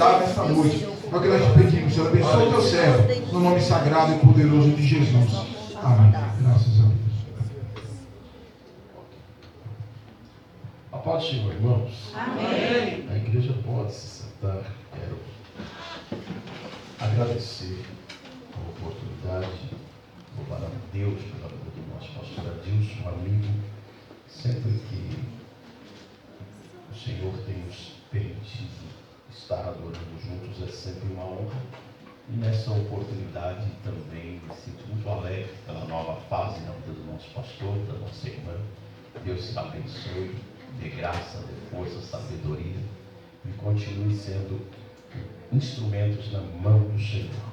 exaltar nesta noite. É o que nós te pedimos, Senhor. Abençoa o teu servo, no nome sagrado e poderoso de Jesus. Amém. Graças a Deus. A paz do Senhor, irmãos. Amém. A igreja pode se sentar. Quero agradecer a oportunidade, louvar a Deus pela vida do nosso pastor Adilson, um amigo. Sempre que o Senhor tem nos permitido estar adorando juntos, é sempre uma honra. E nessa oportunidade também me sinto muito alegre pela nova fase na vida do nosso pastor, da nossa irmã. Deus te abençoe, dê graça, dê força, sabedoria e continue sendo instrumentos na mão do Senhor.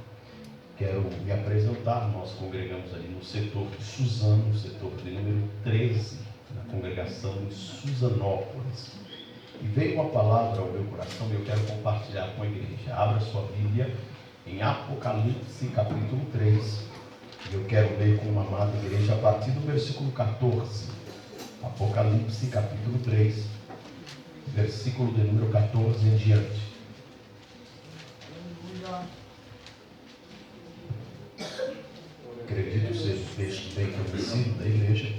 Quero me apresentar. Nós congregamos ali no setor de Suzano, setor de número 13, na congregação em Suzanópolis. E veio uma palavra ao meu coração e eu quero compartilhar com a igreja. Abra sua Bíblia em Apocalipse capítulo 3. E eu quero ler com uma amada igreja a partir do versículo 14. Apocalipse capítulo 3, versículo de número 14 em diante. Acredito ser um texto bem conhecido da igreja,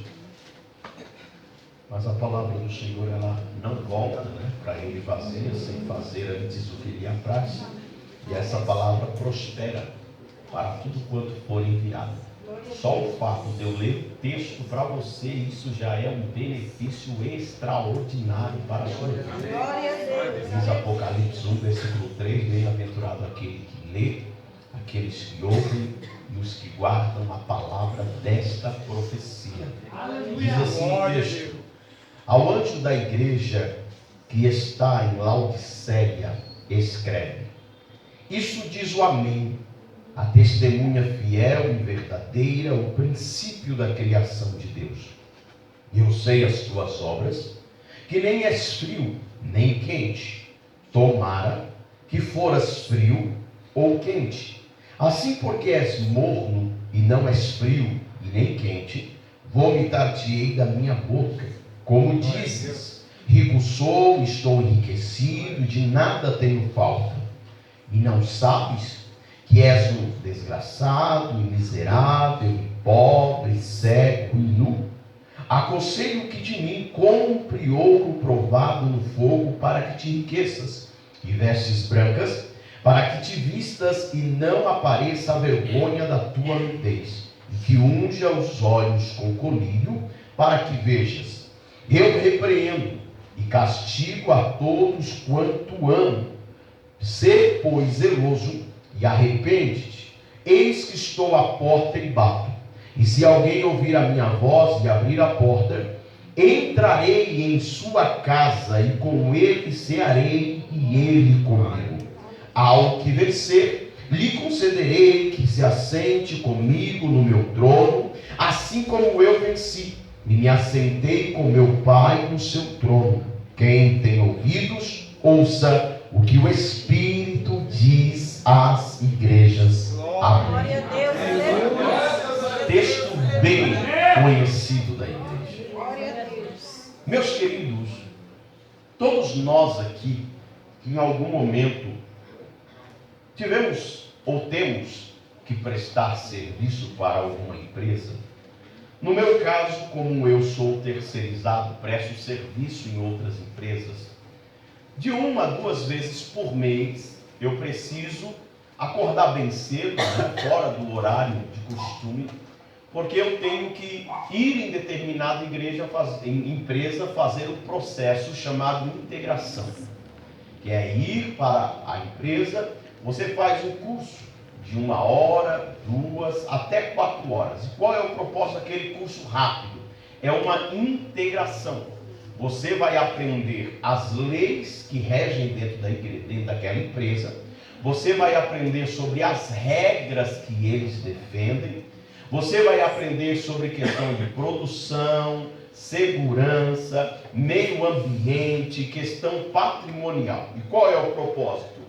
mas a palavra do Senhor, ela não volta, para ele vazia, sem fazer antes o que lhe apraz, e essa palavra prospera para tudo quanto for enviado. Só o fato de eu ler o texto para você, isso já é um benefício extraordinário para a sua vida. Diz Apocalipse 1, versículo 3, bem-aventurado aquele que lê, aqueles que ouvem e os que guardam a palavra desta profecia. Diz assim o texto: ao anjo da igreja que está em Laodiceia, escreve: isso diz o Amém, a testemunha fiel e verdadeira, o princípio da criação de Deus. Eu sei as tuas obras, que nem és frio, nem quente. Tomara que foras frio ou quente. Assim, porque és morno e não és frio e nem quente, vomitar-te-ei da minha boca. Como dizes, rico sou, estou enriquecido, de nada tenho falta. E não sabes que és um desgraçado, e miserável, e pobre, e cego e nu? Aconselho que de mim compre ouro provado no fogo, para que te enriqueças, e vestes brancas, para que te vistas e não apareça a vergonha da tua nudez, e que unja os olhos com colírio, para que vejas. Eu repreendo e castigo a todos quanto amo. Sê, pois, zeloso e arrepende-te. Eis que estou à porta e bato. E se alguém ouvir a minha voz e abrir a porta, entrarei em sua casa e com ele cearei e ele comigo. Ao que vencer, lhe concederei que se assente comigo no meu trono, assim como eu venci e me assentei com meu Pai no seu trono. Quem tem ouvidos, ouça o que o Espírito diz às igrejas. Amém. Texto bem conhecido da igreja. Meus queridos, todos nós aqui, em algum momento, tivemos ou temos que prestar serviço para alguma empresa. No meu caso, como eu sou terceirizado, presto serviço em outras empresas, de 1 a 2 vezes por mês, eu preciso acordar bem cedo, fora do horário de costume, porque eu tenho que ir em determinada empresa fazer o processo chamado integração, que é ir para a empresa. Você faz um curso de 1 hora, 2, até 4 horas. E qual é o propósito daquele curso rápido? É uma integração. Você vai aprender as leis que regem dentro daquela empresa. Você vai aprender sobre as regras que eles defendem. Você vai aprender sobre questão de produção, segurança, meio ambiente, questão patrimonial. E qual é o propósito?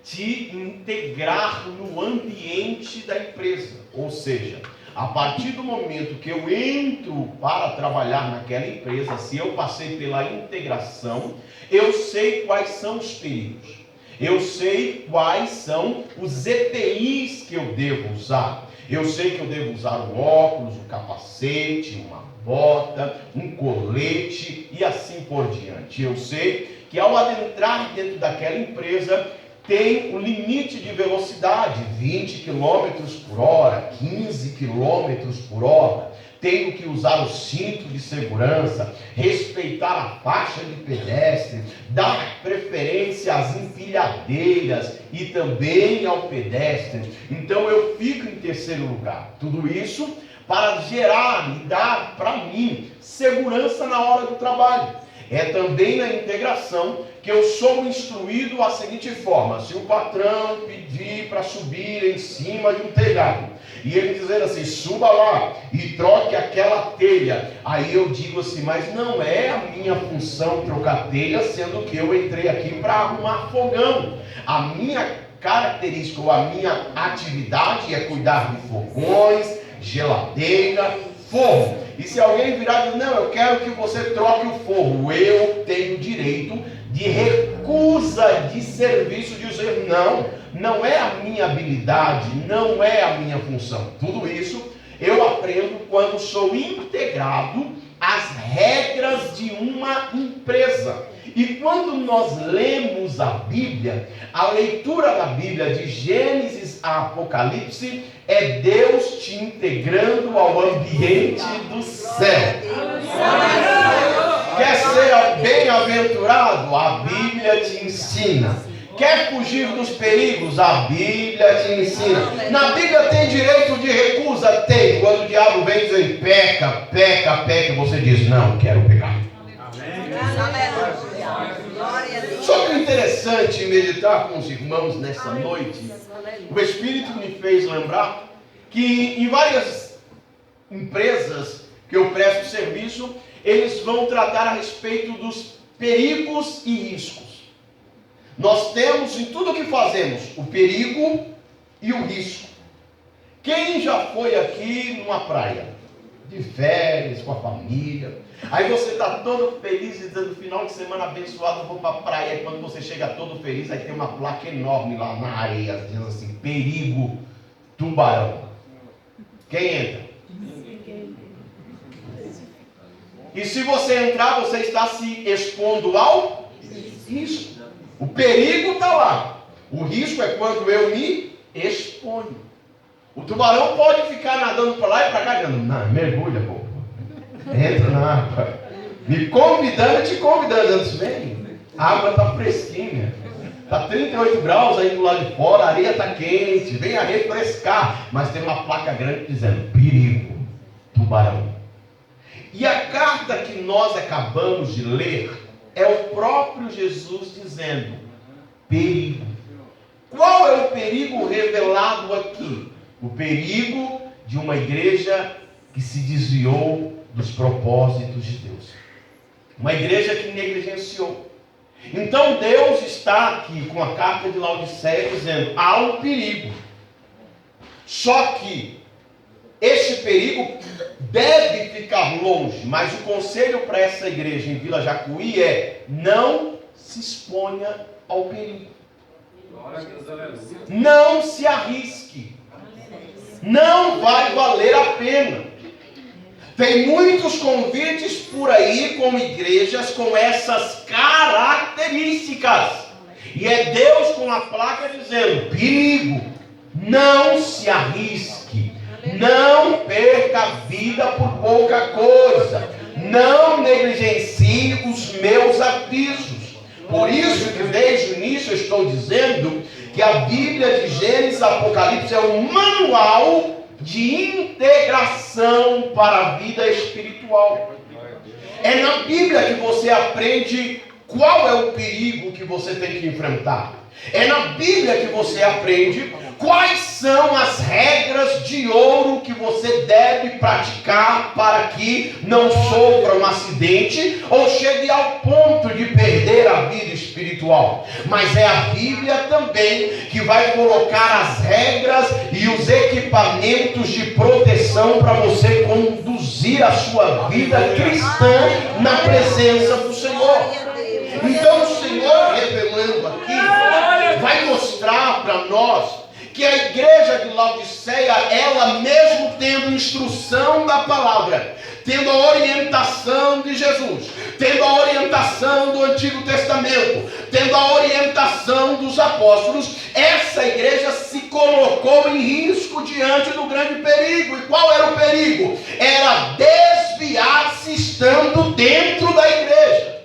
Te integrar no ambiente da empresa. Ou seja, a partir do momento que eu entro para trabalhar naquela empresa, se eu passei pela integração, eu sei quais são os perigos. Eu sei quais são os EPIs que eu devo usar. Eu sei que eu devo usar um óculos, um capacete, uma bota, um colete e assim por diante. Eu sei que ao adentrar dentro daquela empresa, tem um limite de velocidade, 20 km por hora, 15 km por hora. Tenho que usar o cinto de segurança, respeitar a faixa de pedestre, dar preferência às empilhadeiras e também ao pedestre. Então eu fico em terceiro lugar. Tudo isso para gerar e dar para mim segurança na hora do trabalho. É também na integração que eu sou instruído da seguinte forma: se o patrão pedir para subir em cima de um telhado, e ele dizer assim, suba lá e troque aquela telha, aí eu digo assim, mas não é a minha função trocar telha, sendo que eu entrei aqui para arrumar fogão. A minha característica ou a minha atividade é cuidar de fogões, geladeira, forro. E se alguém virar e dizer, não, eu quero que você troque o forro, eu tenho direito de recusa de serviço, de dizer, não é a minha habilidade, não é a minha função. Tudo isso eu aprendo quando sou integrado às regras de uma empresa. E quando nós lemos a Bíblia, a leitura da Bíblia de Gênesis a Apocalipse é Deus te integrando ao ambiente do céu. Quer ser bem-aventurado? A Bíblia te ensina. Quer fugir dos perigos? A Bíblia te ensina. Na Bíblia tem direito de recusa? Tem. Quando o diabo vem dizer peca, peca, peca, você diz, não quero pecar. Só que é interessante meditar com os irmãos nessa noite. O Espírito me fez lembrar que em várias empresas que eu presto serviço, eles vão tratar a respeito dos perigos e riscos. Nós temos em tudo que fazemos o perigo e o risco. Quem já foi aqui numa praia, de férias, com a família, aí você está todo feliz e dizendo, final de semana abençoado, eu vou para a praia, e quando você chega todo feliz, aí tem uma placa enorme lá na areia, dizendo assim, perigo, tubarão. Quem entra? E se você entrar, você está se expondo ao risco. O perigo está lá. O risco é quando eu me exponho. O tubarão pode ficar nadando para lá e para cá, dizendo, não, mergulha, pô. Entra na água. Me convidando, te convidando. Antes, vem. A água está fresquinha. Está 38 graus aí do lado de fora, a areia está quente. Venha refrescar. Mas tem uma placa grande dizendo, perigo, tubarão. E a carta que nós acabamos de ler é o próprio Jesus dizendo, perigo. Qual é o perigo revelado aqui? O perigo de uma igreja que se desviou dos propósitos de Deus. Uma igreja que negligenciou. Então Deus está aqui com a carta de Laodiceia dizendo, há um perigo. Só que este perigo deve ficar longe, mas o conselho para essa igreja em Vila Jacuí é, não se exponha ao perigo. Não se arrisque. Não vai valer a pena. Tem muitos convites por aí com igrejas com essas características. E é Deus com a placa dizendo, perigo, não se arrisque. Não perca a vida por pouca coisa. Não negligencie os meus avisos. Por isso que desde o início eu estou dizendo que a Bíblia de Gênesis e Apocalipse é um manual de integração para a vida espiritual. É na Bíblia que você aprende qual é o perigo que você tem que enfrentar. É na Bíblia que você aprende quais são as regras de ouro que você deve praticar para que não sofra um acidente ou chegue ao ponto de perder a vida espiritual. Mas é a Bíblia também que vai colocar as regras e os equipamentos de proteção para você conduzir a sua vida cristã na presença do Senhor. Então o Senhor revelando aqui nós que a igreja de Laodiceia, ela mesmo tendo instrução da palavra, tendo a orientação de Jesus, tendo a orientação do Antigo Testamento, tendo a orientação dos apóstolos, essa igreja se colocou em risco diante do grande perigo. E qual era o perigo? Era desviar-se estando dentro da igreja.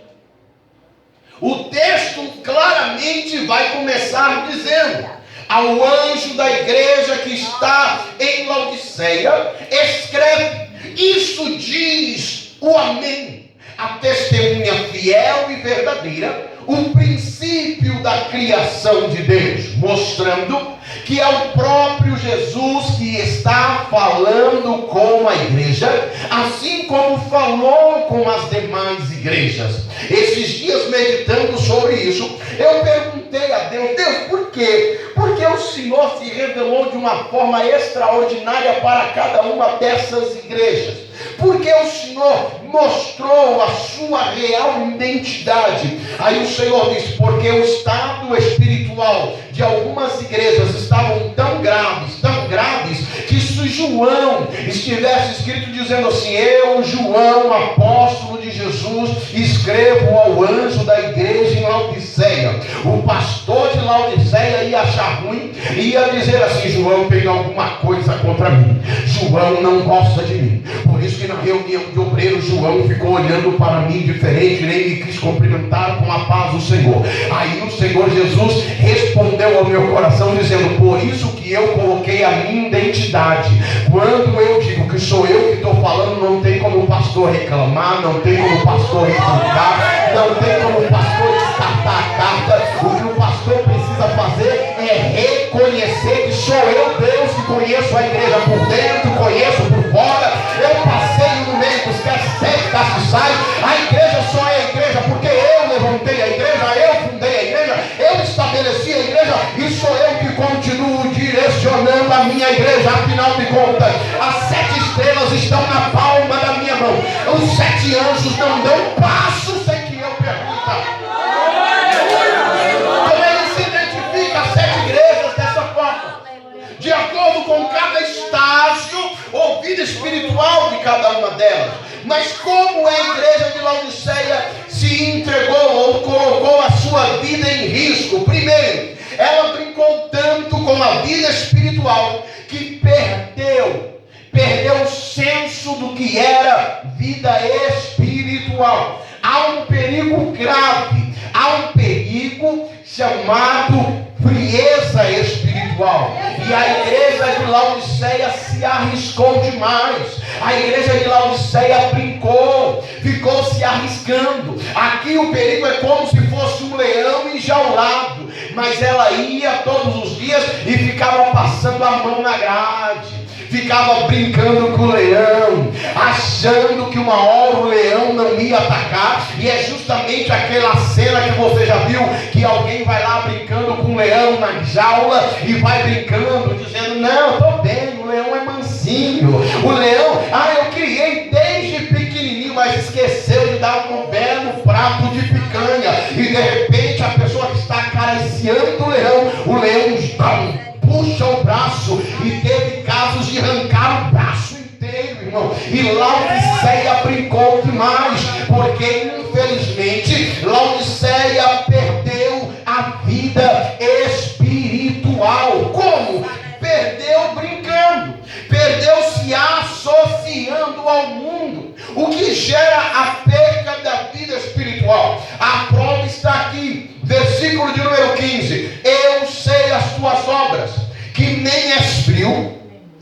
O texto claramente vai começar dizendo: ao anjo da igreja que está em Laodiceia, escreve: isso diz o Amém, a testemunha fiel e verdadeira, o princípio da criação de Deus, mostrando que é o próprio Jesus que está falando com a igreja, assim como falou com as demais igrejas. Esses dias, meditando sobre isso, eu perguntei a Deus: Deus, por quê? Porque o Senhor se revelou de uma forma extraordinária para cada uma dessas igrejas. Porque o Senhor mostrou a sua real identidade. Aí o Senhor disse: porque o estado espiritual de algumas igrejas estavam tão graves, que se João estivesse escrito dizendo assim: eu, João, apóstolo de Jesus, escrevo ao anjo da igreja em Laodiceia, o pastor de Laodiceia ia achar ruim, ia dizer assim: João tem alguma coisa contra mim, João não gosta de mim. Por isso que na reunião de obreiros, João ficou olhando para mim diferente, nem me quis cumprimentar com a paz do Senhor. Aí o Senhor Jesus respondeu ao meu coração dizendo: por isso que eu coloquei a minha identidade. Quando eu digo que sou eu que estou falando, não tem como o pastor reclamar, não tem como o pastor reclamar, não tem como o pastor descartar a carta. O que o pastor precisa fazer é reconhecer que sou eu, Deus, que conheço a igreja por dentro, conheço por fora. Eu passei no meio dos que sai. A igreja só é a igreja porque eu levantei a igreja, eu fundei a igreja, eu estabeleci a igreja, e sou eu que continuo direcionando a minha igreja. Afinal de contas, as 7 estrelas estão na palma da minha mão. Os 7 anjos não dão passo sem que eu pergunta. Como ele se identifica as 7 igrejas dessa forma? De acordo com cada estágio ou vida espiritual de cada uma delas. Mas como a igreja de Laodiceia se entregou ou colocou a sua vida em risco? Primeiro, ela brincou tanto com a vida espiritual que perdeu o senso do que era vida espiritual. Há um perigo grave, há um perigo chamado frieza espiritual. E a igreja de Laodiceia se arriscou demais. A igreja de Laodiceia brincou, ficou se arriscando. Aqui o perigo é como se fosse um leão enjaulado, mas ela ia todos os dias e ficava passando a mão na grade, ficava brincando com o leão, achando que uma hora o leão não ia atacar. E é justamente aquela cena que você já viu, que alguém vai lá brincando com o leão na jaula e vai brincando, dizendo: não, estou bem, o leão é mansinho, o leão, eu criei desde pequenininho, mas esqueceu de dar um belo prato de picanha. E de repente a pessoa que está acariciando o leão puxa o braço, e teve casos de arrancar o braço inteiro, irmão. E Laodiceia brincou demais, porque infelizmente Laodiceia perdeu a vida espiritual. Como? Perdeu brincando, perdeu se associando ao mundo, o que gera a perca da vida espiritual. A prova está aqui, versículo de número 15: eu sei as tuas obras, que nem és frio,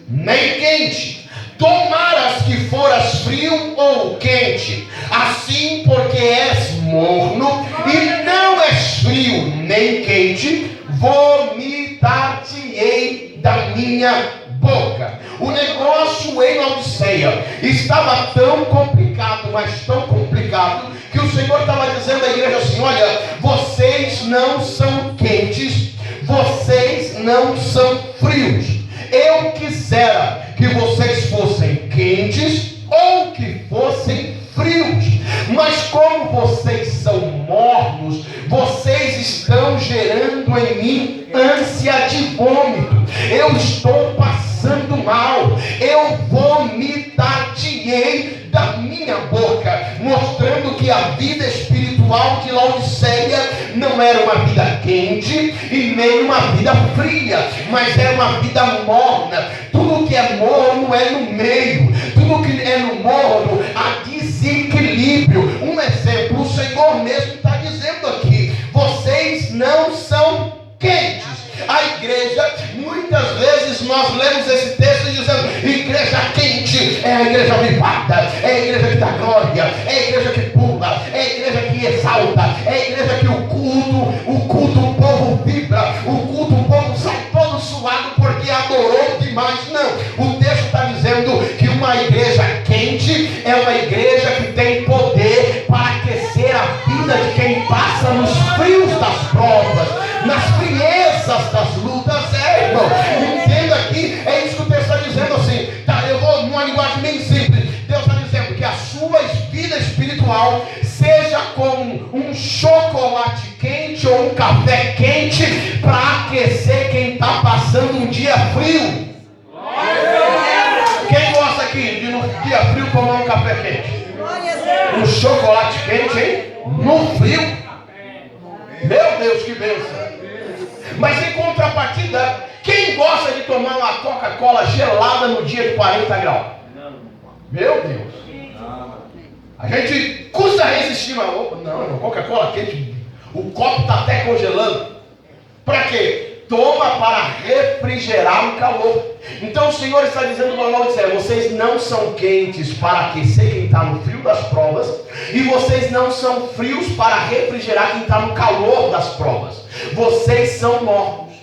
nem quente. Tomaras que foras frio ou quente. Assim, porque és morno e não és frio nem quente, vomitar-te-ei da minha boca. O negócio em Laodiceia estava tão complicado, mas tão complicado, que o Senhor estava dizendo à igreja assim: olha, vocês não são quentes, vocês não são frios. Eu quisera que vocês fossem quentes ou que fossem frios, mas como vocês são mornos, vocês estão gerando em mim ânsia de vômito, eu estou passando mal, eu vomitar-te-ei da minha boca, mostrando que a vida espiritual de Laodiceia não era uma vida quente e nem uma vida fria, mas era uma vida morna. Tudo que é morno é no meio, tudo que é no morno há desequilíbrio. Um exemplo, o Senhor mesmo está dizendo aqui: vocês não são quentes. A igreja, muitas vezes nós lemos esse texto dizendo: igreja quente é a igreja vivada, é a igreja que dá glória, é a igreja que pula, é a igreja que exalta, é a igreja que o culto o povo vibra, o culto o povo sai todo suado porque adorou demais. Não, o texto está dizendo que uma igreja quente é uma igreja que tem poder para aquecer a vida de quem passa nos frios das provas, nas friezas das lutas. Irmão, entenda aqui, é isso que o texto está dizendo assim, tá? Eu vou numa linguagem bem simples. Deus está dizendo que a sua vida espiritual seja como um chocolate quente ou um café quente para aquecer quem está passando um dia frio. Quem gosta aqui de no dia frio tomar um café quente? Um chocolate quente, hein? No frio. Meu Deus, que bênção. Mas em contrapartida, quem gosta de tomar uma Coca-Cola gelada no dia de 40 graus? Meu Deus. A gente custa resistir, mas não, Coca-Cola quente, o copo está até congelando. Para quê? Toma para refrigerar o calor. Então o Senhor está dizendo para Laodiceia: vocês não são quentes para aquecer quem está no frio das provas, e vocês não são frios para refrigerar quem está no calor das provas. Vocês são mornos.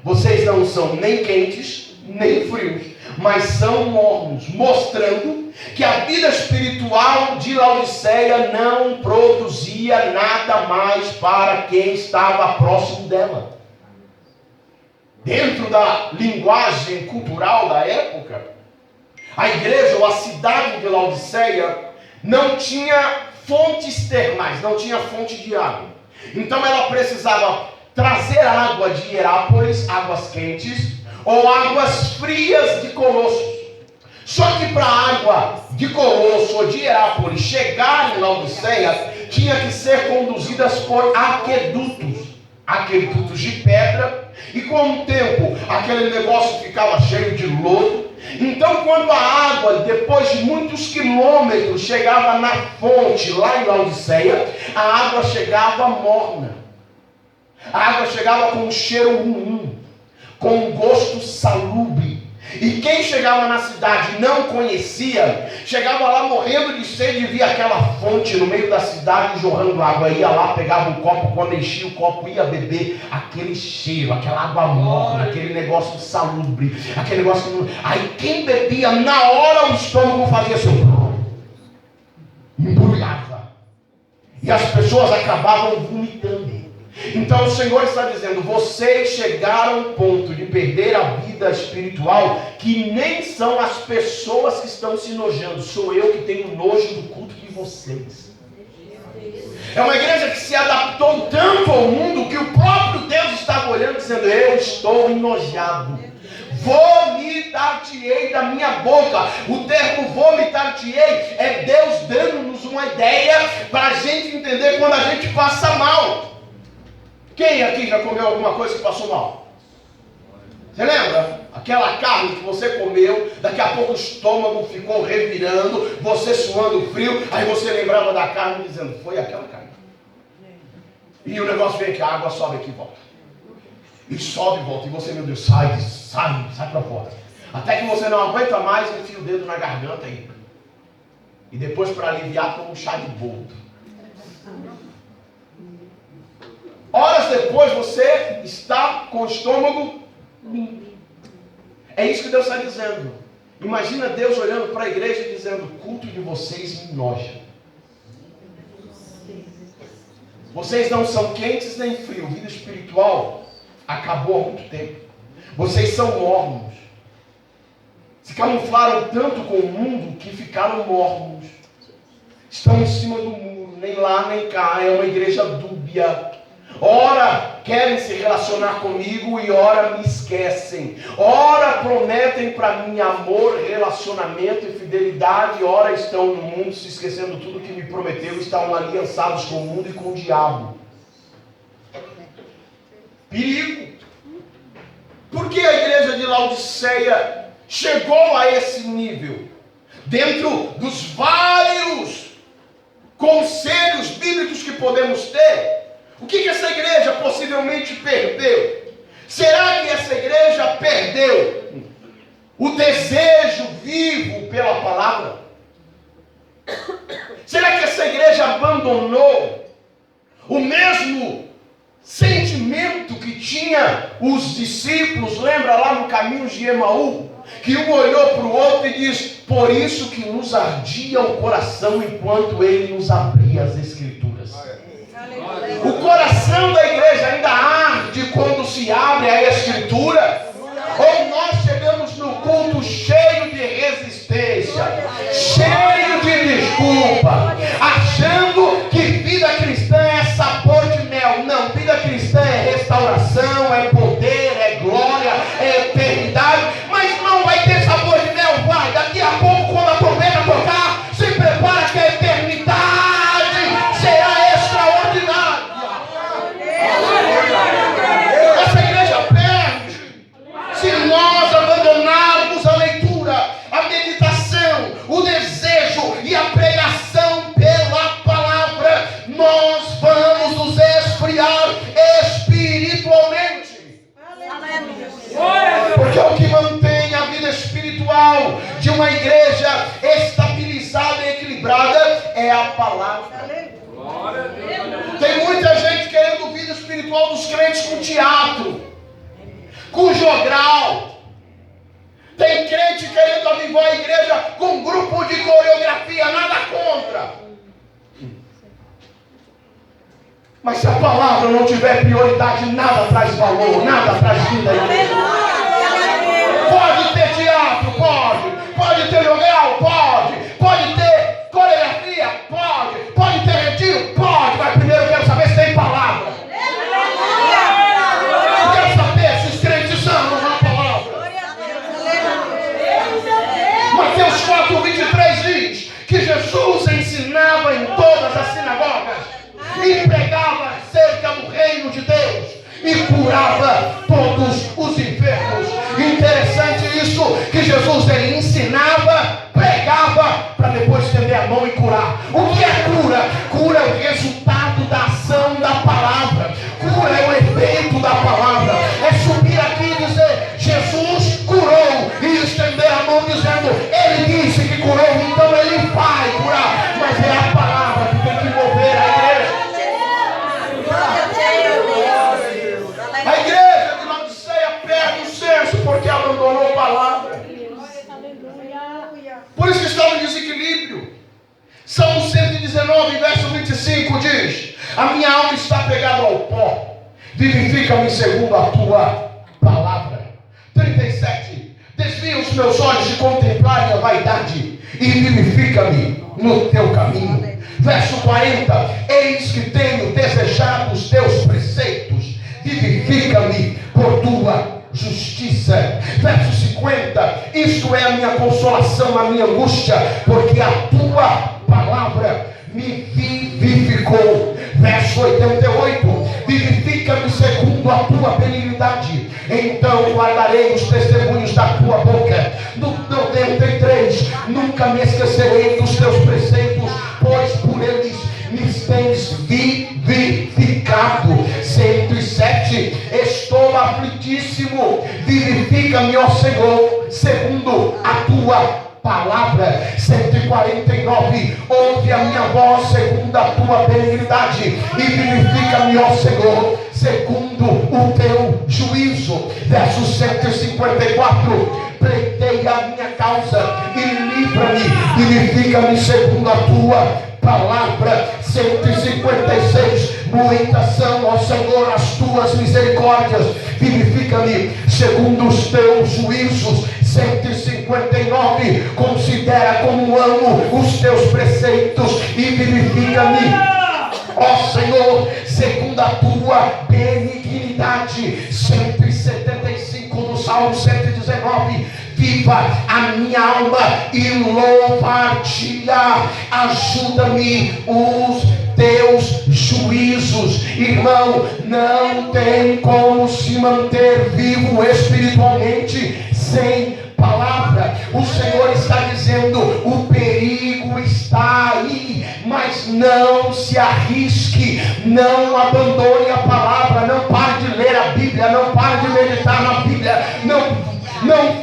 Vocês não são nem quentes nem frios, mas são mornos, mostrando que a vida espiritual de Laodiceia não produzia nada mais para quem estava próximo dela. Dentro da linguagem cultural da época, a igreja ou a cidade de Laodiceia não tinha fontes termais, não tinha fonte de água. Então ela precisava trazer água de Hierápolis, águas quentes, ou águas frias de Colossos. Só que para a água de Colosso ou de Hierápolis chegar em Laodiceia, tinha que ser conduzidas por aquedutos de pedra, e com o tempo aquele negócio ficava cheio de lodo. Então quando a água, depois de muitos quilômetros, chegava na fonte lá em Laodiceia, a água chegava morna, a água chegava com um cheiro ruim, com um gosto salubre. E quem chegava na cidade e não conhecia, chegava lá morrendo de sede e via aquela fonte no meio da cidade jorrando água. Ia lá, pegava um copo, quando enchia o copo, ia beber aquele cheiro, aquela água morna, aquele negócio salubre, aquele negócio. Aí quem bebia, na hora o estômago fazia assim, embrulhava. E as pessoas acabavam vomitando. Então o Senhor está dizendo: vocês chegaram ao ponto de perder a vida espiritual, que nem são as pessoas que estão se nojando, sou eu que tenho nojo do culto de vocês. É uma igreja que se adaptou tanto ao mundo que o próprio Deus estava olhando dizendo: eu estou enojado. Vomitar-te-ei da minha boca. O termo vomitar-te-ei é Deus dando-nos uma ideia para a gente entender quando a gente passa mal. Quem aqui já comeu alguma coisa que passou mal? Você lembra? Aquela carne que você comeu, daqui a pouco o estômago ficou revirando, você suando frio, aí você lembrava da carne dizendo: foi aquela carne. E o negócio vem aqui, a água sobe aqui e volta. E sobe e volta. E você, meu Deus, sai para fora. Até que você não aguenta mais, enfia o dedo na garganta aí. E depois, para aliviar, toma um chá de boldo. Horas depois você está com o estômago limpo. É isso que Deus está dizendo. Imagina Deus olhando para a igreja e dizendo: o culto de vocês me noja. Vocês não são quentes nem frios. Vida espiritual acabou há muito tempo. Vocês são mornos. Se camuflaram tanto com o mundo que ficaram mornos. Estão em cima do muro, nem lá nem cá. É uma igreja dúbia. Ora querem se relacionar comigo e ora me esquecem. Ora prometem para mim amor, relacionamento e fidelidade. Ora estão no mundo se esquecendo tudo que me prometeu. Estão aliançados com o mundo e com o diabo. Perigo. Por que a igreja de Laodiceia chegou a esse nível? Dentro dos vários conselhos bíblicos que podemos ter, o que essa igreja possivelmente perdeu? Será que essa igreja perdeu o desejo vivo pela palavra? Será que essa igreja abandonou o mesmo sentimento que tinha os discípulos? Lembra lá no caminho de Emaú? Que um olhou para o outro e diz: por isso que nos ardia o coração enquanto ele nos abria as Escrituras. O coração da igreja ainda arde quando se abre a Escritura? Ou nós chegamos no culto cheio de resistência, cheio de desculpa, achando que vida cristã é sabor de mel? Não, vida cristã é restauração, é poder, é glória, é eternidade. Mas não vai ter sabor de mel? Vai, daqui a pouco, quando a trombeta tocar, se prepara que a eternidade será extraordinária. Essa igreja perde se nós abandonarmos a leitura, a meditação, o desejo e a pregação pela palavra. Nós vamos nos esfriar espiritualmente. Porque o que mantém a vida espiritual de uma igreja estabilizada e equilibrada é a palavra. Tem muita gente querendo vida espiritual dos crentes com teatro, com jogral. Tem crente querendo avivar a igreja com grupo de coreografia, nada contra. Mas se a palavra não tiver prioridade, nada traz valor, nada traz vida à igreja. Pode ter teatro, pode ter jogral, pode ter coreografia, pode ter retiro, pode, mas primeiro eu quero saber se tem palavra. Eu quero saber se os crentes amam a palavra. Mateus 4:23 diz que Jesus ensinava em todas as sinagogas e pregava acerca do reino de Deus e curava todos os enfermos. Interessante isso, que Jesus ele ensinava, pregava, para depois estender a mão e curar. O que é cura? Cura é o resultado da ação da palavra. Cura é o efeito da palavra. É subir aqui e dizer: Jesus curou, e estender a mão dizendo: ele disse que curou, então ele vai curar. Mas é a palavra que tem que mover a igreja. A igreja de Laodiceia perde o senso porque abandonou a palavra. Por isso que está no desequilíbrio. Salmo 119, verso 25 diz: a minha alma está pegada ao pó, vivifica-me segundo a tua palavra. 37, desvia os meus olhos de contemplarem a vaidade e vivifica-me no teu caminho. Verso 40, eis que tenho desejado os teus preceitos, vivifica-me por tua justiça. Verso 50, isto é a minha consolação, a minha angústia, porque a tua palavra me vivificou. Verso 88, vivifica-me segundo a tua benignidade, então guardarei os testemunhos da tua boca. No 93, nunca me esquecerei dos teus preceitos, pois por eles me tens vivificado. 107, estou aflitíssimo, vivifica-me, ó Senhor, segundo a tua palavra. 149, ouve a minha voz segundo a tua benignidade e vivifica-me, ó Senhor, segundo o teu juízo. Verso 154, pleiteia a minha causa e livra-me, vivifica-me segundo a tua palavra. 156, muitas são, ó Senhor, as tuas misericórdias, vivifica-me segundo os teus juízos. 159, considera como amo os teus preceitos e vivifica-me, ó Senhor, segundo a tua benignidade. 175 do Salmo 119. Viva a minha alma e louvar-te-á. Ajuda-me os teus juízos. Irmão, não tem como se manter vivo espiritualmente sem palavra. O Senhor está dizendo: o perigo está aí, mas não se arrisque, não abandone a palavra, não pare de ler a Bíblia, não pare de meditar na Bíblia, não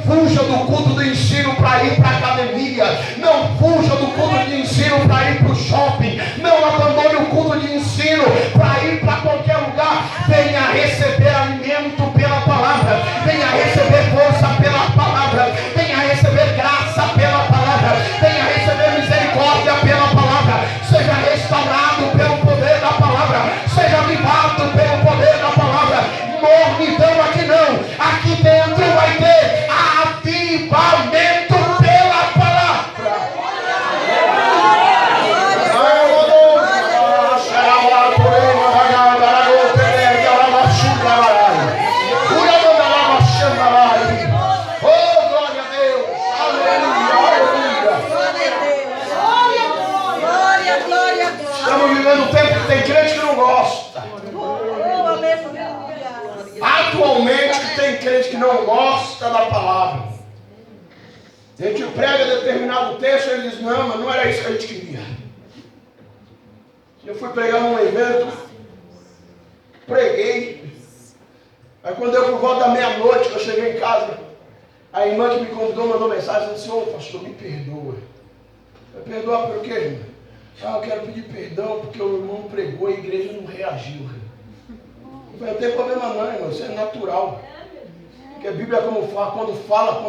fuja do culto do ensino para ir para a academia, não fuja do culto de ensino para ir para o shopping, não abandone o culto de ensino para ir para qualquer lugar. Venha receber alimento pela palavra, venha receber força pela palavra, venha receber graça pela palavra, venha receber misericórdia pela palavra. Seja restaurado pelo poder da palavra, seja avivado pelo poder da palavra. Mornidão aqui não, aqui dentro vai ter avivamento pela palavra. Oh, glória a Deus, aleluia, aleluia. Estamos vivendo um tempo que tem crente que não gosta. Atualmente tem crente que não gosta da palavra. A gente prega determinado texto e ele diz: não, mas não era isso que a gente queria. Eu fui pregar num evento, preguei. Aí quando eu por volta da meia-noite, eu cheguei em casa, a irmã que me convidou mandou mensagem e disse: ô pastor, me perdoa. Eu perdoar por quê, irmã? Eu quero pedir perdão porque o irmão pregou e a igreja não reagiu. Não tem problema não, irmão, isso é natural. Porque a Bíblia quando fala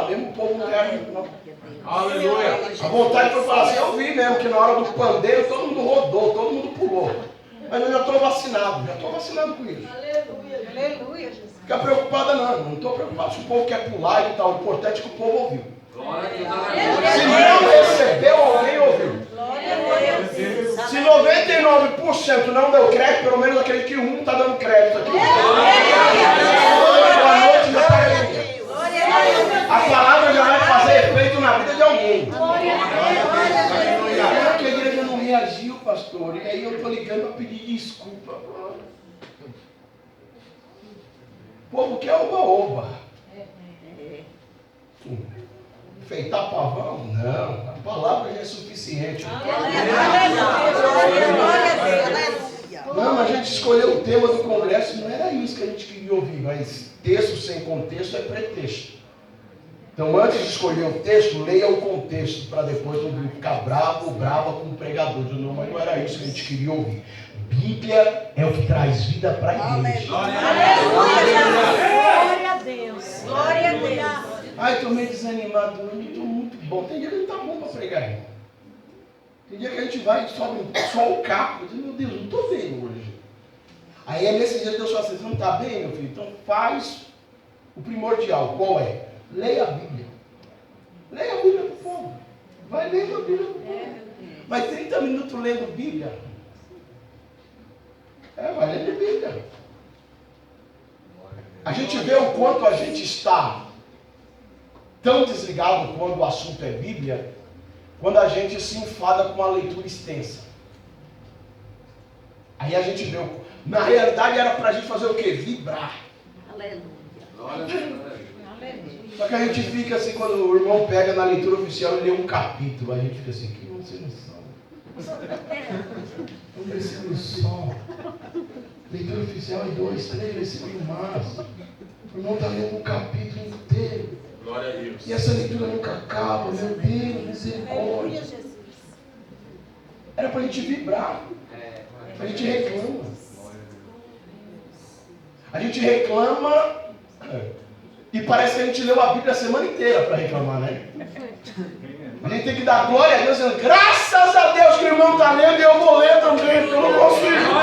mesmo, o povo não reage não. Aleluia. A vontade foi falar assim: eu vi mesmo que na hora do pandeiro todo mundo rodou, todo mundo pulou. Mas eu já estou vacinado com isso. Aleluia, Jesus. Fica preocupada não estou preocupado se o povo quer pular e tal, o importante é que o povo ouviu. Se não recebeu, alguém ouviu. Se 99% não deu crédito, pelo menos aquele que um está dando crédito aqui. Boa noite, meu pai. A palavra já vai fazer efeito na vida de alguém. A igreja não reagiu, pastor. E aí eu estou ligando para pedir desculpa. O povo quer oba-oba. Enfeitar pavão? Não. A palavra já é suficiente. Não, a gente escolheu o tema do congresso, não era isso que a gente queria ouvir, mas texto sem contexto é pretexto. Então, antes de escolher o texto, leia o contexto, para depois não ficar brava com o pregador. Não, mas não era isso que a gente queria ouvir. Bíblia é o que traz vida para a igreja. Glória a Deus. Glória a Deus. Ai, estou meio desanimado, não estou muito bom. Tem dia que não está bom para pregar, irmão. Tem dia que a gente vai e sobe só o capo. Eu digo: meu Deus, não estou bem hoje. Aí é nesse dia que Deus fala assim: você não está bem, meu filho? Então faz o primordial. Qual é? Leia a Bíblia. Leia a Bíblia para o povo. Vai lendo a Bíblia para o povo. Vai 30 minutos lendo Bíblia. Vai lendo Bíblia. A gente vê o quanto a gente está tão desligado quando o assunto é Bíblia, quando a gente se enfada com uma leitura extensa. Aí a gente vê, na realidade era para a gente fazer o quê? Vibrar. Aleluia. Só que a gente fica assim, quando o irmão pega na leitura oficial e lê um capítulo, a gente fica assim: que não sei noção. Um versículo só. Leitura oficial é 2, 3 versículos mais. O irmão está lendo um capítulo inteiro. Glória a Deus. E essa leitura nunca acaba, meu Deus, misericórdia. Era para a gente vibrar. A gente reclama. A gente reclama e parece que a gente leu a Bíblia a semana inteira para reclamar, né? A gente tem que dar glória a Deus, dizendo: graças a Deus que o irmão está lendo e eu vou ler também, porque eu não consigo.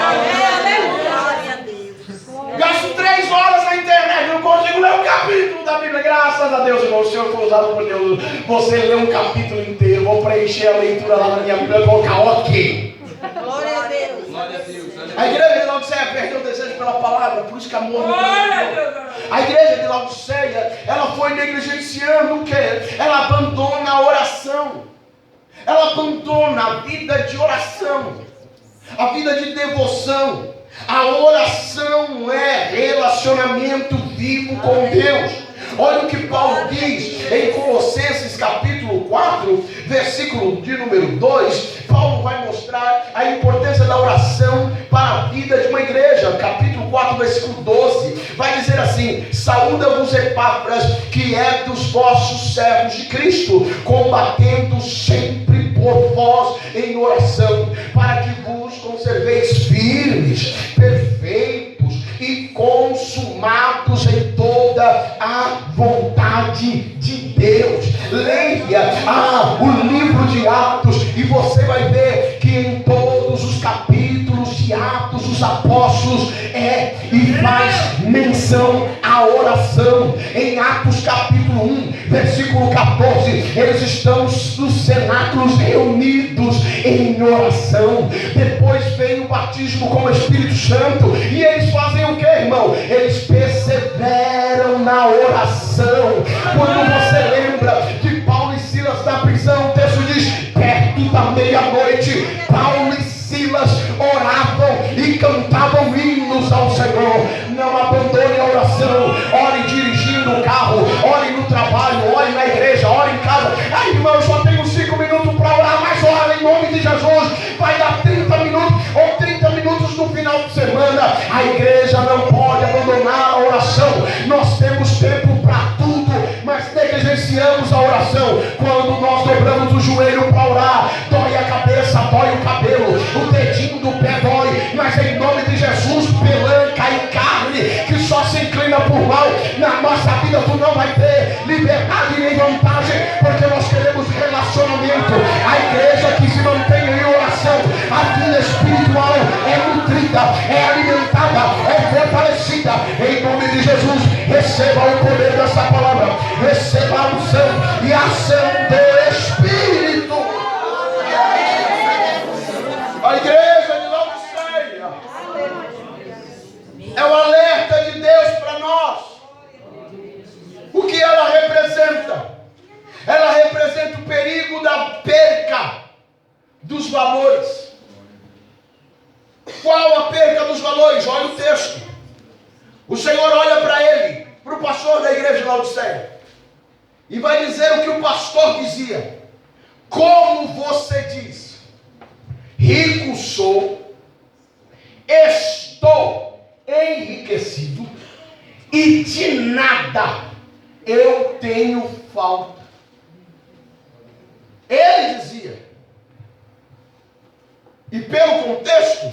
Gasto 3 horas na internet, não consigo ler um capítulo da Bíblia. Graças a Deus, irmão, o Senhor foi usado por Deus. Você lê um capítulo inteiro, vou preencher a leitura lá na minha Bíblia e colocar ok. Glória a Deus. Glória a Deus. A igreja de Laodiceia perdeu o desejo pela palavra, por isso que amor não tem. A igreja de Laodiceia, ela foi negligenciando o quê? Ela abandona a oração. Ela abandona a vida de oração, a vida de devoção. A oração é relacionamento vivo com Deus. Olha o que Paulo diz em Colossenses capítulo 4, versículo de número 2. Paulo vai mostrar a importância da oração para a vida de uma igreja. Capítulo 4, versículo 12, vai dizer assim: saúda-vos Epáfras, que é dos vossos servos de Cristo, combatendo sempre por vós em oração, para que vos conserveis firmes, perfeitos e consumados em toda a vontade de Deus. Leia o livro de Atos e você vai ver que em todos os capítulos de Atos os apóstolos e faz menção à oração. Em Atos capítulo 1, versículo 14, eles estão nos cenáculos reunidos em oração. Depois vem o batismo com o Espírito Santo e eles fazem o que, irmão? Eles perseveram na oração. Quando você lembra de Paulo e Silas na prisão, o texto diz: perto da meia-noite, Paulo e Silas oravam e cantavam hinos ao Senhor. Não abandone a oração. Ore dirigindo o carro, ore no trabalho, ore na igreja, ore em casa. Ai, irmão, eu só tenho 5 minutos para orar, mas ora em nome de Jesus. Vai dar 30 minutos ou 30 minutos no final de semana. A igreja não pode abandonar a oração. Nós temos tempo para tudo, mas negligenciamos a oração. Quando nós dobramos o joelho para orar, dói a cabeça, dói o cabelo, o dedinho do pé dói, mas em nome de Jesus, pelanca e carne que só se inclina por mal, na nossa vida tu não vai ter liberdade nem vantagem, porque nós queremos relacionamento. A igreja que se mantém em oração, a vida espiritual é nutrida, é alimentada, é fortalecida. Em nome de Jesus, receba o poder dessa palavra, receba a unção e a ação do Espírito. A igreja de Laodiceia é o alerta de Deus para nós. O que ela representa? Ela representa o perigo da perca dos valores. Qual a perca dos valores? Olha o texto. O Senhor olha para ele, para o pastor da igreja de Laodiceia, e vai dizer o que o pastor dizia: como você diz, rico sou, estou enriquecido e de nada eu tenho falta. Ele dizia, e pelo contexto,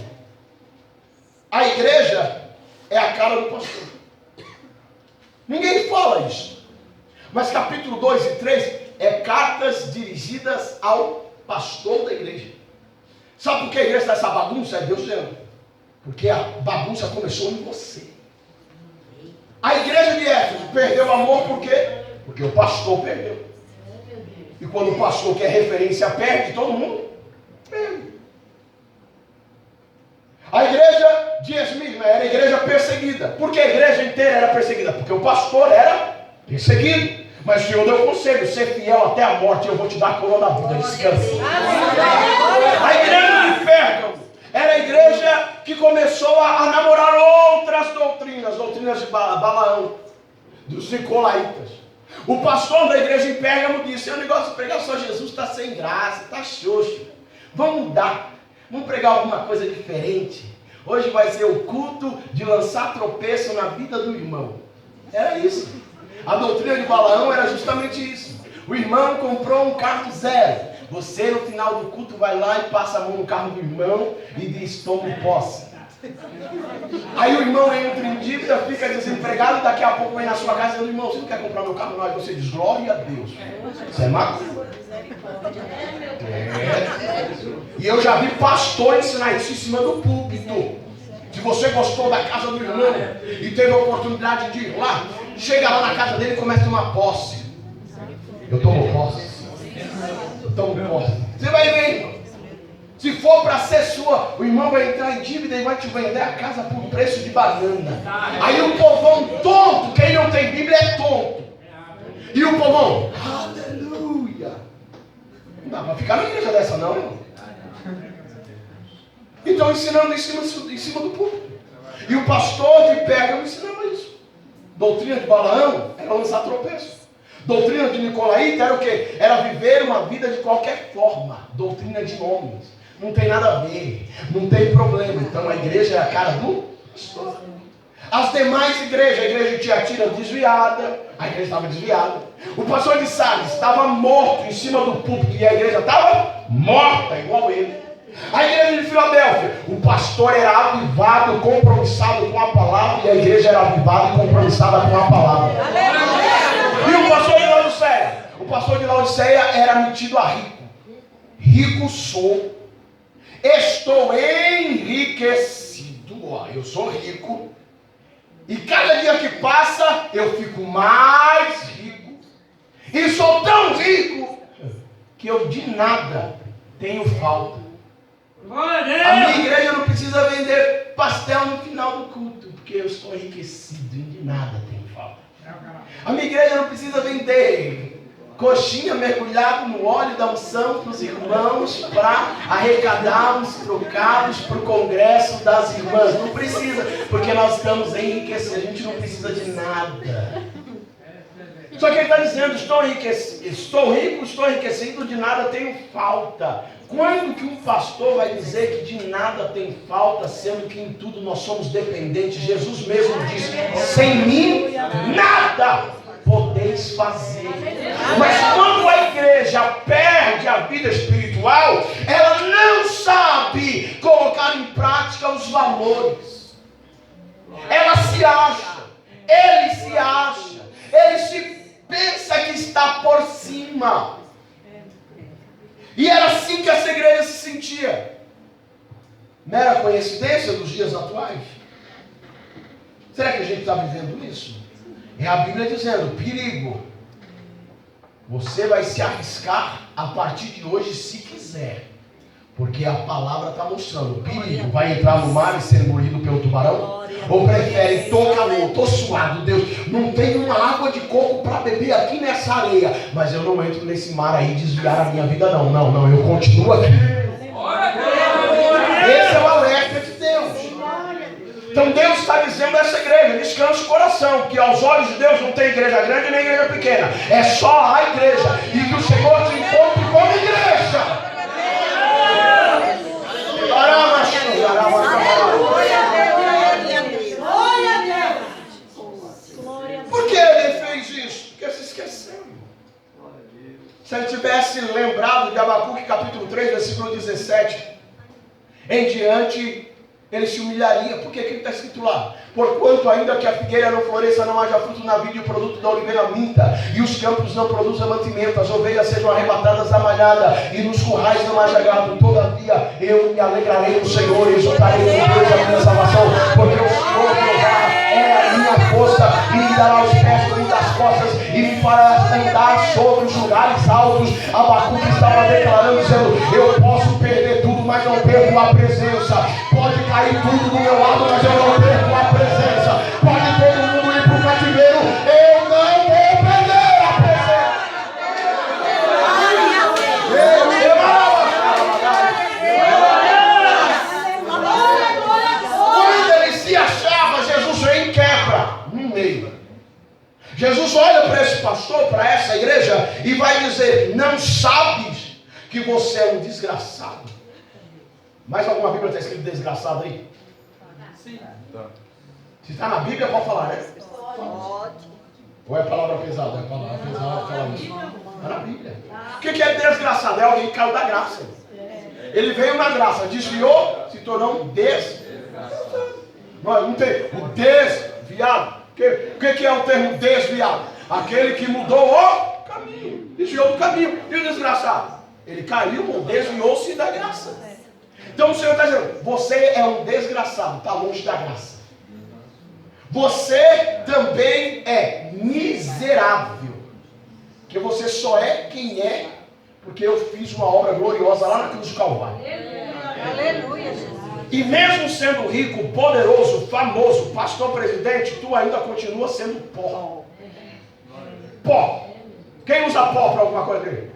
a igreja é a cara do pastor. Ninguém fala isso, mas capítulo 2 e 3 é cartas dirigidas ao pastor da igreja. Sabe por que a igreja está essa bagunça? É Deus dizendo, porque a bagunça começou em você. A igreja de Éfeso perdeu o amor por quê? Porque o pastor perdeu. E quando o pastor que é referência perde, todo mundo perde. A igreja de Esmirna era a igreja perseguida. Por que a igreja inteira era perseguida? Porque o pastor era perseguido. Mas o Senhor deu conselho: ser fiel até a morte, eu vou te dar a coroa da vida. Descansa. A igreja de Pérgamo era a igreja que começou a namorar outras doutrinas. Doutrinas de Balaão, dos Nicolaitas. O pastor da igreja em Pérgamo disse: o negócio de pregar só Jesus está sem graça, está xoxo. Vamos mudar. Vamos pregar alguma coisa diferente. Hoje vai ser o culto de lançar tropeço na vida do irmão. Era isso. A doutrina de Balaão era justamente isso. O irmão comprou um carro zero. Você no final do culto vai lá e passa a mão no carro do irmão e diz: tome posse. Aí o irmão entra em dívida, fica desempregado, daqui a pouco vem na sua casa e diz: irmão, você não quer comprar meu carro? Não. Aí você diz: glória a Deus. Isso é macumba. E eu já vi pastor ensinar isso em cima do púlpito. Se você gostou da casa do irmão e teve a oportunidade de ir lá, chega lá na casa dele e começa uma posse. Eu tomo posse. Eu tomo posse. Você vai ver, irmão. Se for para ser sua, o irmão vai entrar em dívida e vai te vender a casa por preço de banana. Aí o povão tonto, quem não tem Bíblia é tonto. E o povão, aleluia. Não dá para ficar na igreja dessa não, irmão. Então ensinando em cima do púlpito. E o pastor de Pérgamo ensinava isso. Doutrina de Balaão era lançar tropeço. Doutrina de Nicolaíta era o quê? Era viver uma vida de qualquer forma. Doutrina de homens. Não tem nada a ver. Não tem problema. Então a igreja é a cara do pastor. As demais igrejas, a igreja de Tiatira desviada. A igreja estava desviada. O pastor de Sardes estava morto em cima do púlpito. E a igreja estava morta, igual ele. A igreja de Filadélfia, o pastor era avivado, compromissado com a palavra. E a igreja era avivada e compromissada com a palavra. E o pastor de Laodiceia? O pastor de Laodiceia era metido a rico. Rico sou. Estou enriquecido. Ó, eu sou rico. E cada dia que passa, eu fico mais rico. E sou tão rico que eu de nada tenho falta. A minha igreja não precisa vender pastel no final do culto, porque eu estou enriquecido e de nada tenho falta. A minha igreja não precisa vender coxinha mergulhada no óleo da unção para os irmãos, para arrecadar uns trocados para o congresso das irmãs. Não precisa, porque nós estamos enriquecidos, a gente não precisa de nada. Só que ele está dizendo, estou rico, estou enriquecido, de nada tenho falta. Quando que um pastor vai dizer que de nada tem falta, sendo que em tudo nós somos dependentes? Jesus mesmo disse, sem mim, nada podeis fazer. Mas quando a igreja perde a vida espiritual, ela não sabe colocar em prática os valores. Ela se acha, ele se acha, ele se pensa que está por cima. E era assim que essa igreja se sentia. Mera coincidência dos dias atuais? Será que a gente está vivendo isso? É a Bíblia dizendo, perigo. Você vai se arriscar a partir de hoje se quiser. Porque a palavra está mostrando. Perigo, vai entrar no mar e ser mordido pelo tubarão? Ou prefere, estou calor, estou suado, Deus, não tenho uma água de coco para beber aqui nessa areia, mas eu não entro nesse mar aí desviar a minha vida não, eu continuo aqui. Esse é o alerta de Deus. Então Deus está dizendo a essa igreja, descansa o coração, que aos olhos de Deus não tem igreja grande nem igreja pequena, é só a igreja, e que o Senhor te encontre como igreja. Por que ele fez isso? Porque se esqueceu. Se ele tivesse lembrado de Abacuque capítulo 3, versículo 17 em diante, ele se humilharia. Por que está escrito lá? Porquanto ainda que a figueira não floresça, não haja fruto na vide, e o produto da oliveira minta, e os campos não produzam mantimento, as ovelhas sejam arrebatadas da malhada, e nos currais não haja gado, todavia eu me alegrarei no Senhor, e exultarei com Deus a minha salvação, porque o Senhor Jeová é a minha força, e me dará os pés por das costas, e me fará andar sobre os lugares altos. Abacuque estava declarando, dizendo, eu posso perder tudo, mas não perco a presença. Pode cair tudo do meu lado, mas eu não perco a presença. Pode todo mundo ir para o cativeiro, eu não vou perder a presença. Quando ele se achava, Jesus vem e quebra no meio. Jesus olha para esse pastor, para essa igreja, e vai dizer, não sabes que você é um desgraçado? Mais alguma Bíblia está escrito desgraçado aí? Sim. Se está na Bíblia, pode falar, né? Pode. Ou é palavra pesada? É palavra pesada falar isso. Está na Bíblia. O que é desgraçado? É alguém que caiu da graça. Ele veio na graça, desviou, se tornou um desgraçado. Não tem o desviado. O que é o termo desviado? Aquele que mudou o caminho, desviou do caminho. E o desgraçado? Ele caiu ou desviou-se da graça. Então o Senhor está dizendo, você é um desgraçado, está longe da graça. Você também é miserável. Porque você só é quem é, porque eu fiz uma obra gloriosa lá na cruz do Calvário. Aleluia, Jesus. E mesmo sendo rico, poderoso, famoso, pastor, presidente, tu ainda continua sendo pó. Pó. Quem usa pó para alguma coisa aqui?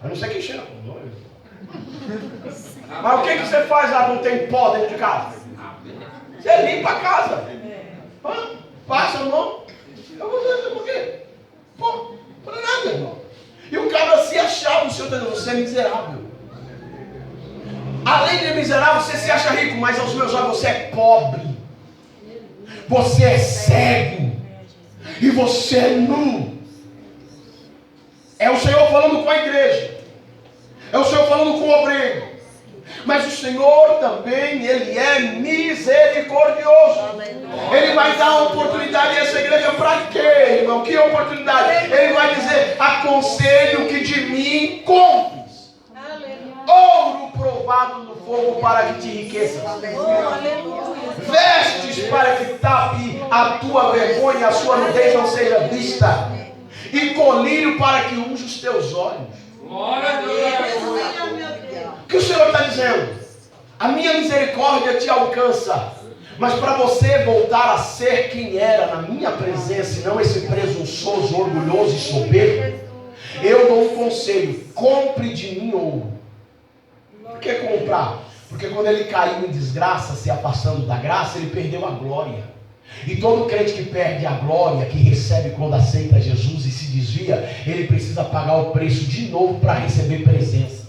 A não ser que cheira. Mas o que você faz lá quando tem pó dentro de casa? Você limpa a casa. Passa ou não? Eu vou dizer por quê? Pó. Para nada, irmão. E o cara se achava, o Senhor está dizendo, você é miserável. Além de miserável, você se acha rico, mas aos meus olhos você é pobre. Você é cego. E você é nu. É o Senhor falando com a igreja. É o Senhor falando com o obreiro. Mas o Senhor também, Ele é misericordioso. Ele vai dar oportunidade a essa igreja para quê, irmão? Que oportunidade? Ele vai dizer, aconselho que de mim compres ouro provado no fogo para que te enriqueças. Vestes para que tape a tua vergonha e a sua nudez não seja vista. E colírio para que unja os teus olhos. Glória a Deus. O que o Senhor está dizendo? A minha misericórdia te alcança. Mas para você voltar a ser quem era na minha presença, e não esse presunçoso, orgulhoso e soberbo, eu dou um conselho: compre de mim ouro. Por que comprar? Porque quando ele caiu em desgraça, se afastando da graça, ele perdeu a glória. E todo crente que perde a glória, que recebe quando aceita Jesus e se desvia, ele precisa pagar o preço de novo para receber presença.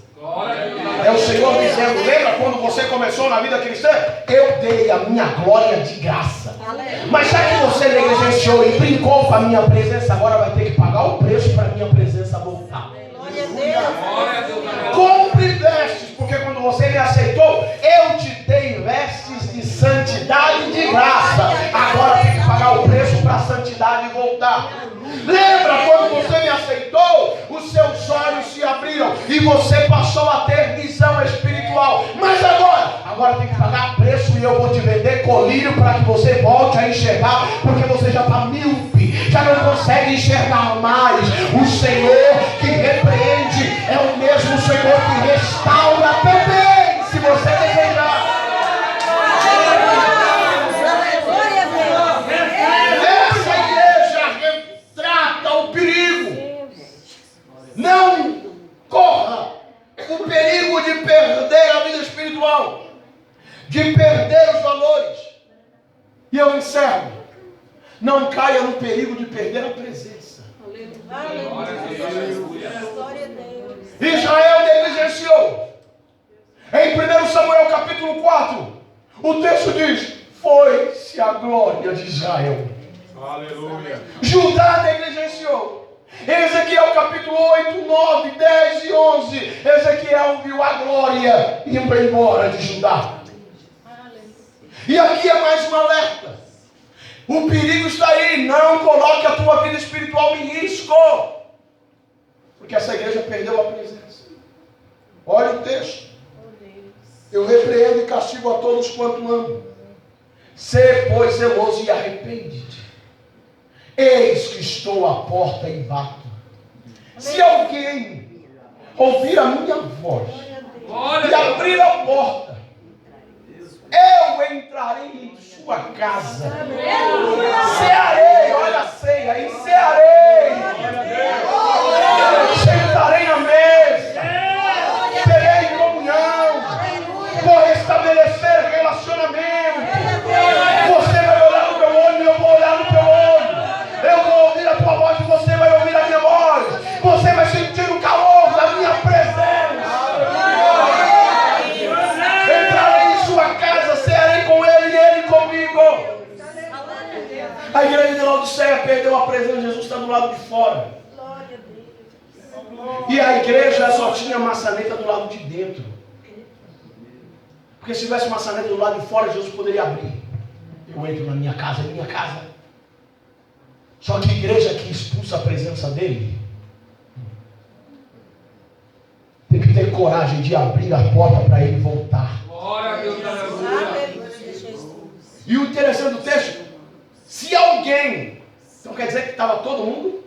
É o Senhor dizendo, lembra quando você começou na vida cristã? Eu dei a minha glória de graça. Mas já que você negligenciou e brincou com a minha presença, agora vai ter que pagar o preço para a minha presença voltar. Compre vestes, porque quando você me aceitou, eu te dei vestes de santidade e de graça. Agora tem que pagar o preço para a santidade voltar. Lembra quando você me aceitou, os seus olhos se abriram e você passou a ter visão espiritual. Mas agora tem que pagar preço, e eu vou te vender colírio para que você volte a enxergar, porque você já está míope, já não consegue enxergar mais. O Senhor que repreende é o mesmo Senhor que restaura também, se você desejar. Não corra o perigo de perder a vida espiritual, de perder os valores. E eu encerro. Não caia no perigo de perder a presença. Israel negligenciou. Em 1 Samuel capítulo 4, o texto diz: foi-se a glória de Israel. Aleluia. Judá negligenciou. Ezequiel capítulo 8, 9, 10 e 11. Ezequiel viu a glória indo embora de Judá. E aqui é mais um alerta. O perigo está aí. Não coloque a tua vida espiritual em risco, porque essa igreja perdeu a presença. Olha o texto. Eu repreendo e castigo a todos quanto amo. Sê, pois, zeloso e arrepende-te. Eis que estou à porta e bato. Se alguém ouvir a minha voz e abrir a porta, eu entrarei em sua casa. Cearei, olha a ceia, encearei. Sentarei na mesa. Terei comunhão. Vou restabelecer relacionamento. Você vai olhar no meu olho e eu vou olhar no teu olho. Eu vou ouvir a tua voz e você vai ouvir a minha voz. Você vai sentir o calor da minha presença. Entrarei em sua casa, cearei com ele e ele comigo. A igreja de Laodiceia perdeu a presença. Jesus está do lado de fora. E a igreja só tinha maçaneta do lado de dentro. Porque se tivesse maçaneta do lado de fora, Jesus poderia abrir. Eu entro na minha casa, é minha casa. Só que a igreja que expulsa a presença dele tem que ter coragem de abrir a porta para ele voltar. Glória a Deus, aleluia. E o interessante do texto, se alguém, então quer dizer que estava todo mundo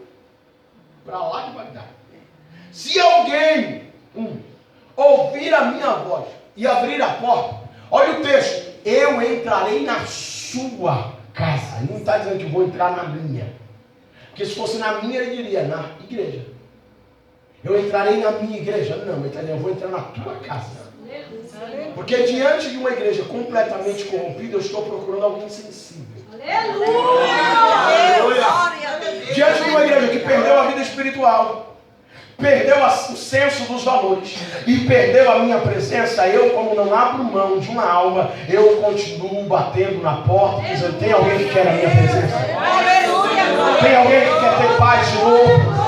para lá de Bagdá. Se alguém ouvir a minha voz e abrir a porta. Olha o texto. Eu entrarei na sua casa. Ele não está dizendo que eu vou entrar na minha. Porque se fosse na minha, ele diria na igreja. Eu entrarei na minha igreja. Não, eu vou entrar na tua casa. Porque diante de uma igreja completamente corrompida, eu estou procurando alguém sensível. Diante de uma igreja que perdeu a vida espiritual, perdeu o senso dos valores e perdeu a minha presença, eu, como não abro mão de uma alma, eu continuo batendo na porta, dizendo: tem alguém que quer a minha presença? Tem alguém que quer ter paz de novo?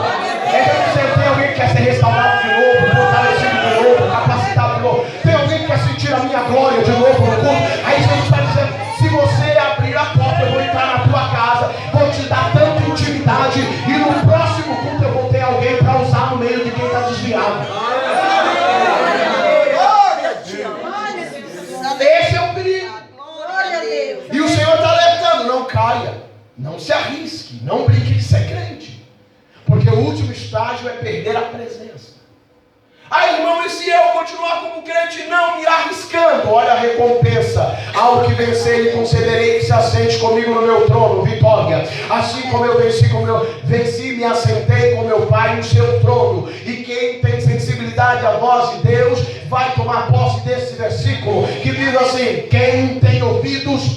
Tem alguém que quer ser restaurado de novo, fortalecido de novo, capacitado de novo? Tem alguém que quer sentir a minha glória de novo no culto? Aí Jesus está dizendo: se você abrir a porta, eu vou entrar na tua casa, vou te dar tanta intimidade, e no próximo culto eu vou ter alguém para usar no meio de quem está desviado. Esse é o perigo. E o Senhor está alertando: não caia, não se arrisque, não brinque de ser crente. Porque o último estágio é perder a presença. Ah, irmão, e se eu continuar como crente, não me arriscando? Olha a recompensa. Ao que vencer, lhe concederei que se assente comigo no meu trono, vitória. Assim como eu venci, me assentei com meu Pai no seu trono. E quem tem sensibilidade à voz de Deus vai tomar posse desse versículo, que diz assim: quem tem ouvidos,